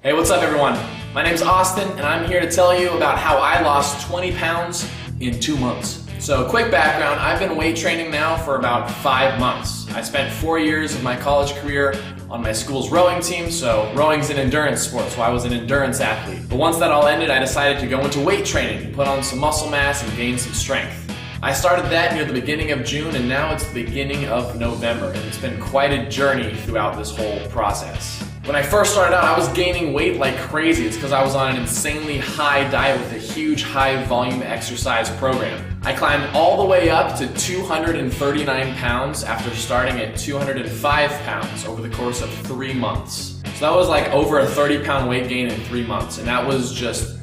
Hey, what's up everyone? My name's Austin and I'm here to tell you about how I lost 20 pounds in 2 months. So quick background, I've been weight training now for about 5 months. I spent 4 years of my college career on my school's rowing team, so rowing's an endurance sport, so I was an endurance athlete. But once that all ended, I decided to go into weight training and put on some muscle mass and gain some strength. I started that near the beginning of June and now it's the beginning of November, and it's been quite a journey throughout this whole process. When I first started out, I was gaining weight like crazy. It's because I was on an insanely high diet with a huge high volume exercise program. I climbed all the way up to 239 pounds after starting at 205 pounds over the course of 3 months. So that was like over a 30-pound weight gain in 3 months, and that was just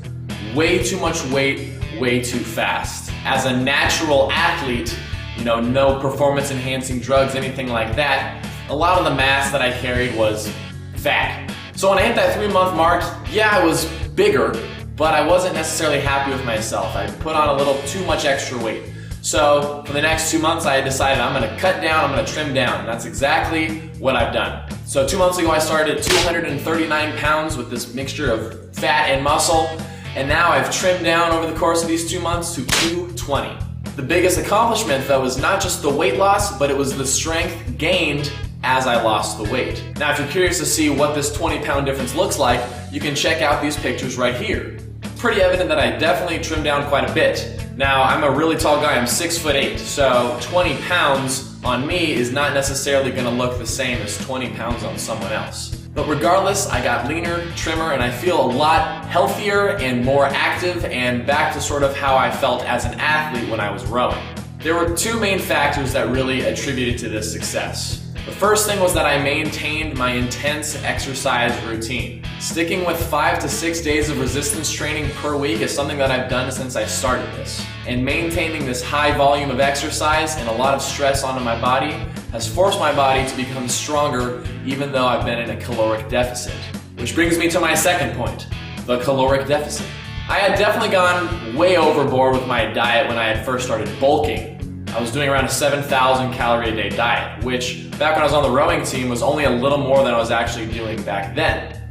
way too much weight, way too fast. As a natural athlete, no performance enhancing drugs, anything like that, a lot of the mass that I carried was fat. So when I hit that 3-month mark, yeah, I was bigger, but I wasn't necessarily happy with myself. I put on a little too much extra weight. So for the next 2 months, I decided I'm gonna cut down, I'm gonna trim down. And that's exactly what I've done. So 2 months ago, I started at 239 pounds with this mixture of fat and muscle. And now I've trimmed down over the course of these 2 months to 220. The biggest accomplishment though is not just the weight loss, but it was the strength gained as I lost the weight. Now if you're curious to see what this 20-pound difference looks like, you can check out these pictures right here. Pretty evident that I definitely trimmed down quite a bit. Now I'm a really tall guy, I'm 6'8", so 20 pounds on me is not necessarily gonna look the same as 20 pounds on someone else. But regardless, I got leaner, trimmer, and I feel a lot healthier and more active and back to sort of how I felt as an athlete when I was rowing. There were 2 main factors that really attributed to this success. The first thing was that I maintained my intense exercise routine. Sticking with 5 to 6 days of resistance training per week is something that I've done since I started this. And maintaining this high volume of exercise and a lot of stress onto my body has forced my body to become stronger even though I've been in a caloric deficit. Which brings me to my second point, the caloric deficit. I had definitely gone way overboard with my diet when I had first started bulking. I was doing around a 7,000 calorie a day diet, which back when I was on the rowing team was only a little more than I was actually doing back then.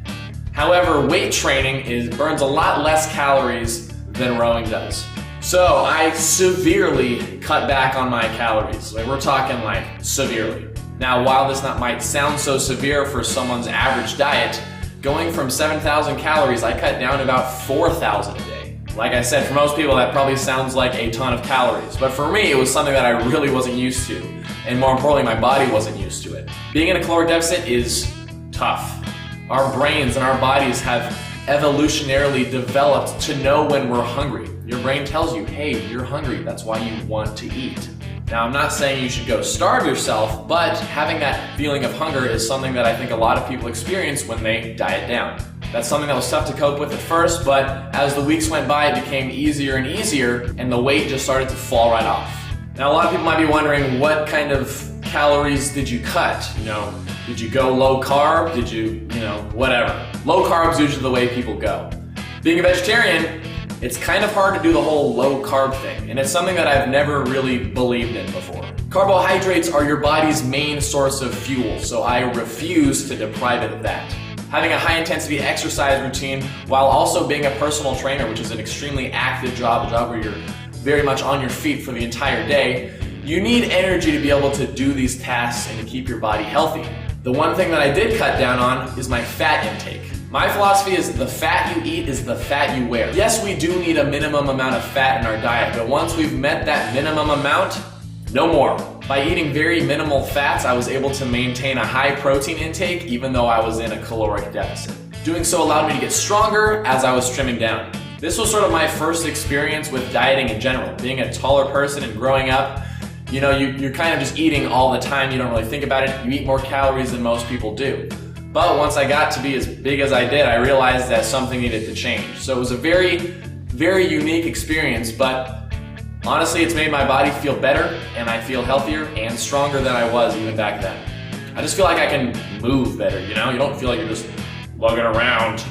However, weight training burns a lot less calories than rowing does. So I severely cut back on my calories. We're talking like severely. Now, while this might sound so severe for someone's average diet, going from 7,000 calories, I cut down to about 4,000 a day. Like I said, for most people that probably sounds like a ton of calories, but for me it was something that I really wasn't used to, and more importantly my body wasn't used to it. Being in a caloric deficit is tough. Our brains and our bodies have evolutionarily developed to know when we're hungry. Your brain tells you, hey, you're hungry, that's why you want to eat. Now I'm not saying you should go starve yourself, but having that feeling of hunger is something that I think a lot of people experience when they diet down. That's something that was tough to cope with at first, but as the weeks went by, it became easier and easier, and the weight just started to fall right off. Now, a lot of people might be wondering, what kind of calories did you cut? Did you go low carb? Did you, whatever. Low carb is usually the way people go. Being a vegetarian, it's kind of hard to do the whole low carb thing, and it's something that I've never really believed in before. Carbohydrates are your body's main source of fuel, so I refuse to deprive it of that. Having a high-intensity exercise routine while also being a personal trainer, which is an extremely active job, a job where you're very much on your feet for the entire day, you need energy to be able to do these tasks and to keep your body healthy. The one thing that I did cut down on is my fat intake. My philosophy is the fat you eat is the fat you wear. Yes, we do need a minimum amount of fat in our diet, but once we've met that minimum amount, no more. By eating very minimal fats, I was able to maintain a high protein intake even though I was in a caloric deficit. Doing so allowed me to get stronger as I was trimming down. This was sort of my first experience with dieting in general. Being a taller person and growing up, you're kind of just eating all the time. You don't really think about it. You eat more calories than most people do. But once I got to be as big as I did, I realized that something needed to change. So it was a very, very unique experience, but honestly, it's made my body feel better, and I feel healthier and stronger than I was even back then. I just feel like I can move better, You don't feel like you're just lugging around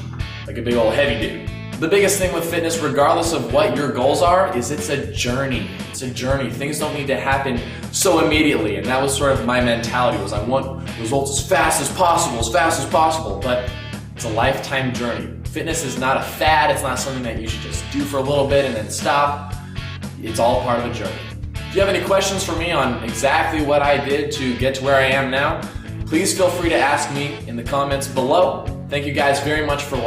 like a big old heavy dude. The biggest thing with fitness, regardless of what your goals are, is it's a journey. It's a journey. Things don't need to happen so immediately, and that was sort of my mentality, was I want results as fast as possible, But It's a lifetime journey. Fitness is not a fad. It's not something that you should just do for a little bit and then stop. It's all part of a journey. If you have any questions for me on exactly what I did to get to where I am now, please feel free to ask me in the comments below. Thank you guys very much for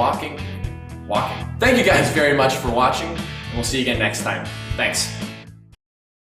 Thank you guys very much for watching, and we'll see you again next time. Thanks.